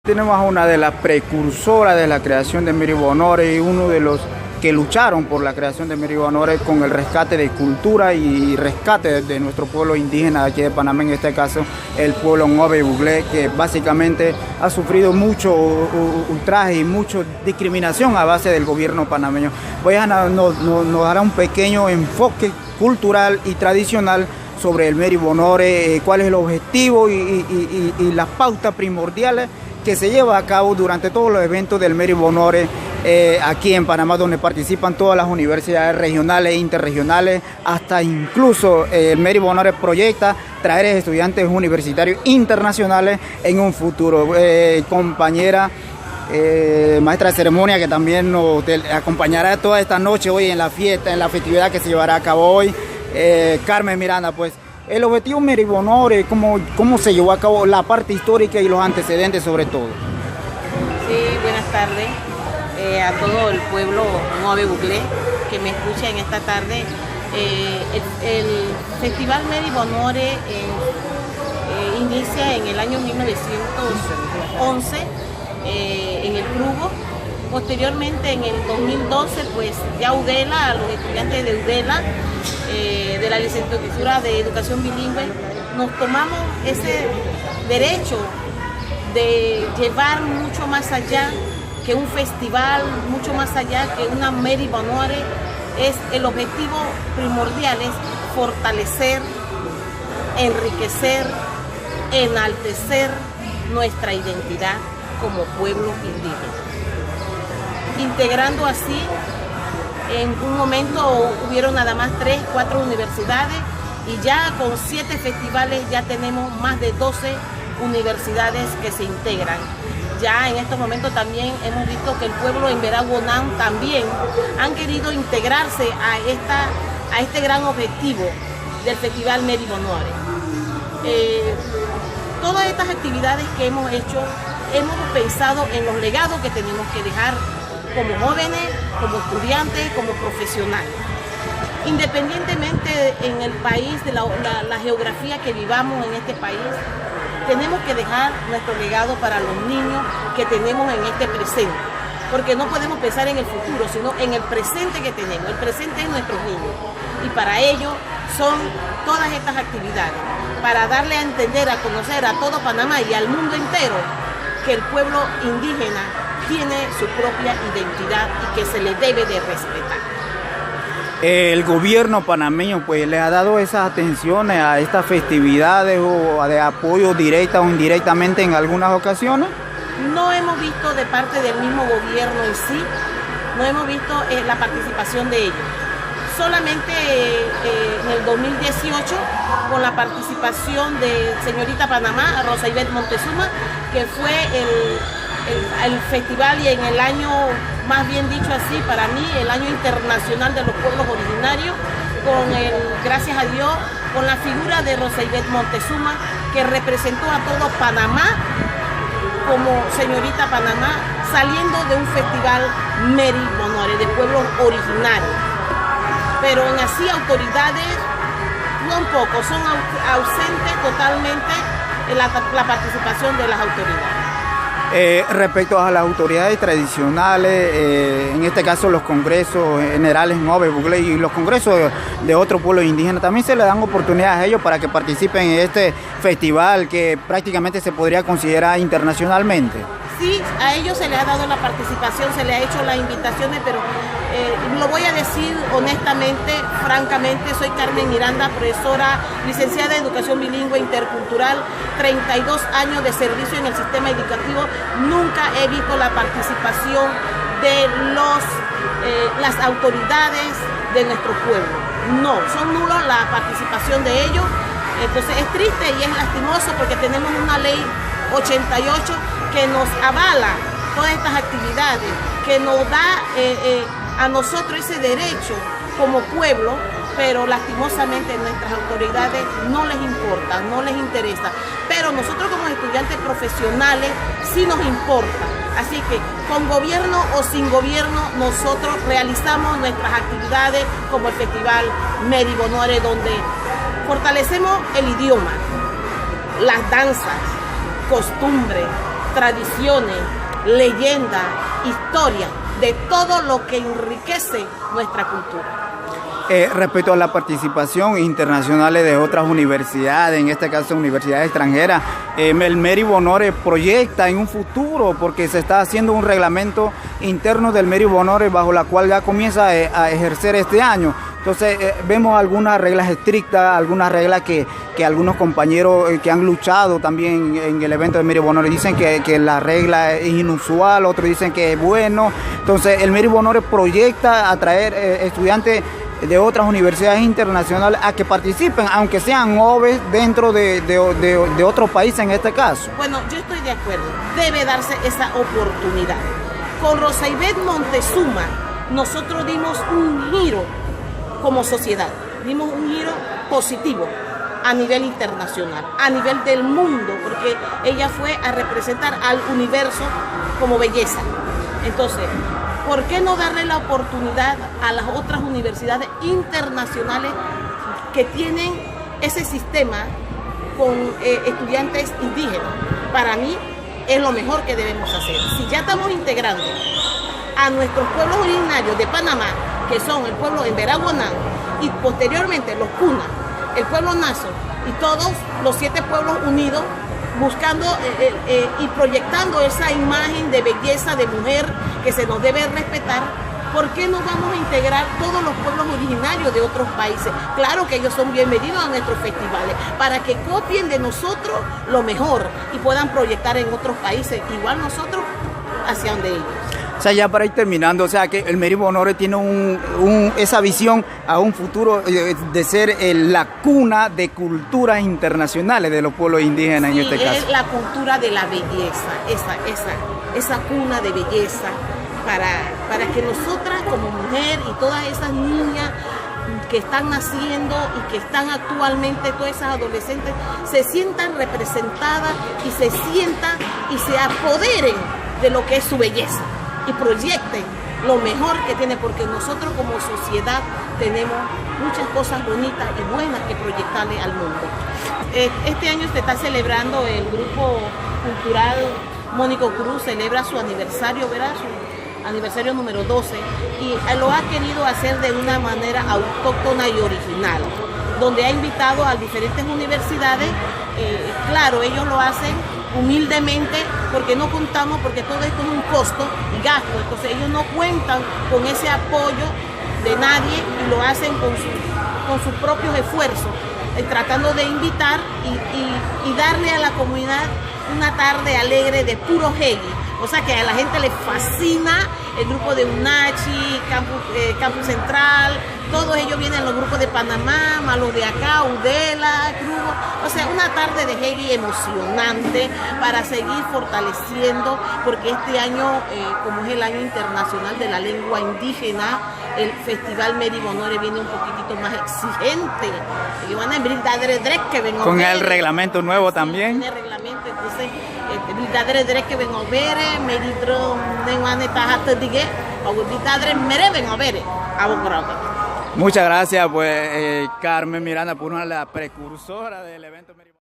Tenemos a una de las precursoras de la creación de Mary Bonore y uno de los que lucharon por la creación de Mary Bonore con el rescate de cultura y rescate de nuestro pueblo indígena de aquí de Panamá, en este caso el pueblo Ngobe Buglé, que básicamente ha sufrido mucho ultraje y mucha discriminación a base del gobierno panameño. Nos dará un pequeño enfoque cultural y tradicional sobre el Mary Bonore, cuál es el objetivo y las pautas primordiales que se lleva a cabo durante todos los eventos del Mary Bonore aquí en Panamá, donde participan todas las universidades regionales e interregionales, hasta incluso el Mary Bonore proyecta traer estudiantes universitarios internacionales en un futuro. Compañera maestra de ceremonia, que también nos acompañará toda esta noche hoy en la fiesta, en la festividad que se llevará a cabo hoy, Carmen Miranda, pues. El objetivo Mary Bonore, ¿cómo se llevó a cabo la parte histórica y los antecedentes sobre todo? Sí, buenas tardes a todo el pueblo Ngobe Buglé que me escucha en esta tarde. El Festival Mary Bonore inicia en el año 1911 en el Prugo. Posteriormente, en el 2012, pues ya UDELA, los estudiantes de UDELA, de la licenciatura de Educación Bilingüe, nos tomamos ese derecho de llevar mucho más allá que un festival, mucho más allá que una Mary Bonore. El objetivo primordial es fortalecer, enriquecer, enaltecer nuestra identidad como pueblo indígena. Integrando así, en un momento hubieron nada más 3, 4 universidades y ya con 7 festivales ya tenemos más de 12 universidades que se integran. Ya en estos momentos también hemos visto que el pueblo en Veraguanán también han querido integrarse a este gran objetivo del Festival Mary Bonore. Todas estas actividades que hemos hecho, hemos pensado en los legados que tenemos que dejar como jóvenes, como estudiantes, como profesionales. Independientemente en el país, de la geografía que vivamos en este país, tenemos que dejar nuestro legado para los niños que tenemos en este presente, porque no podemos pensar en el futuro, sino en el presente que tenemos. El presente es nuestros niños y para ello son todas estas actividades, para darle a entender, a conocer a todo Panamá y al mundo entero que el pueblo indígena tiene su propia identidad y que se le debe de respetar. El gobierno panameño pues le ha dado esas atenciones a estas festividades o de apoyo directa o indirectamente en algunas ocasiones. No hemos visto de parte del mismo gobierno en sí, no hemos visto la participación de ellos. Solamente en el 2018, con la participación de señorita Panamá, Rosa Ivette Montezuma, que fue el festival y en el año, más bien dicho así, para mí, el año internacional de los pueblos originarios, gracias a Dios, con la figura de Rosa Ivette Montezuma, que representó a todo Panamá como señorita Panamá, saliendo de un festival Mary Bonore, de pueblos originarios. Pero en así autoridades, no un poco, son ausentes totalmente la participación de las autoridades. Respecto a las autoridades tradicionales, en este caso los congresos generales Ngobe Buglé y los congresos de otros pueblos indígenas, también se le dan oportunidades a ellos para que participen en este festival que prácticamente se podría considerar internacionalmente. Sí, a ellos se les ha dado la participación, se les ha hecho las invitaciones, pero lo voy a decir honestamente, francamente, soy Carmen Miranda, profesora licenciada en Educación Bilingüe Intercultural, 32 años de servicio en el sistema educativo. Nunca he visto la participación de las autoridades de nuestro pueblo. No, son nulos la participación de ellos. Entonces es triste y es lastimoso porque tenemos una ley 88 que nos avala todas estas actividades, que nos da a nosotros ese derecho como pueblo, pero lastimosamente nuestras autoridades no les importa, no les interesa. Pero nosotros como estudiantes profesionales sí nos importa. Así que con gobierno o sin gobierno nosotros realizamos nuestras actividades como el Festival Mary Bonore, donde fortalecemos el idioma, las danzas, costumbres, tradiciones, leyendas, historia, de todo lo que enriquece nuestra cultura. Respecto a la participación internacional de otras universidades, en este caso universidades extranjeras, el Meri Bonore proyecta en un futuro, porque se está haciendo un reglamento interno del Meri Bonore bajo la cual ya comienza a ejercer este año. Entonces vemos algunas reglas estrictas, algunas reglas que algunos compañeros que han luchado también en el evento del Meri Bonore dicen que la regla es inusual, otros dicen que es bueno. Entonces el Meri Bonore proyecta atraer estudiantes de otras universidades internacionales a que participen, aunque sean OVEs dentro de otro país en este caso. Bueno, yo estoy de acuerdo, debe darse esa oportunidad. Con Rosaibet Montezuma nosotros dimos un giro como sociedad, dimos un giro positivo a nivel internacional, a nivel del mundo, porque ella fue a representar al universo como belleza. Entonces, ¿por qué no darle la oportunidad a las otras universidades internacionales que tienen ese sistema con estudiantes indígenas? Para mí es lo mejor que debemos hacer. Si ya estamos integrando a nuestros pueblos originarios de Panamá, que son el pueblo en Veraguanán y posteriormente los Cuna, el pueblo Naso y todos los 7 pueblos unidos, buscando y proyectando esa imagen de belleza de mujer que se nos debe respetar, ¿por qué no vamos a integrar todos los pueblos originarios de otros países? Claro que ellos son bienvenidos a nuestros festivales, para que copien de nosotros lo mejor y puedan proyectar en otros países, igual nosotros hacia donde ellos. O sea, ya para ir terminando, o sea, que el Meri Bonore tiene esa visión a un futuro de ser la cuna de culturas internacionales de los pueblos indígenas, sí, en este caso. Es la cultura de la belleza, esa cuna de belleza, para que nosotras como mujer y todas esas niñas que están naciendo y que están actualmente, todas esas adolescentes, se sientan representadas y se sientan y se apoderen de lo que es su belleza y proyecten lo mejor que tiene, porque nosotros como sociedad tenemos muchas cosas bonitas y buenas que proyectarle al mundo. Este año se está celebrando el grupo cultural Mónico Cruz, celebra su aniversario, ¿verdad? Su aniversario número 12, y lo ha querido hacer de una manera autóctona y original, donde ha invitado a diferentes universidades. Claro, ellos lo hacen humildemente porque no contamos, porque todo esto es un costo y gasto, entonces ellos no cuentan con ese apoyo de nadie y lo hacen con sus propios esfuerzos, tratando de invitar y darle a la comunidad una tarde alegre de puro hegi. O sea que a la gente le fascina el grupo de UNACHI, Campus Central, todos ellos vienen, los grupos de Panamá, más los de acá, Udela, Crubo. O sea, una tarde de hegi emocionante para seguir fortaleciendo, porque este año, como es el año internacional de la lengua indígena, el Festival Meri Bonore viene un poquitito más exigente. Y van a brindar que vengan con el reglamento nuevo, sí, también. Con el reglamento, entonces, brindar que vengan a ver, meritro, nengane tajata dige, o brindar mere vengan a ver, Muchas gracias, pues, Carmen Miranda, por una la precursora del evento Meri Bonore.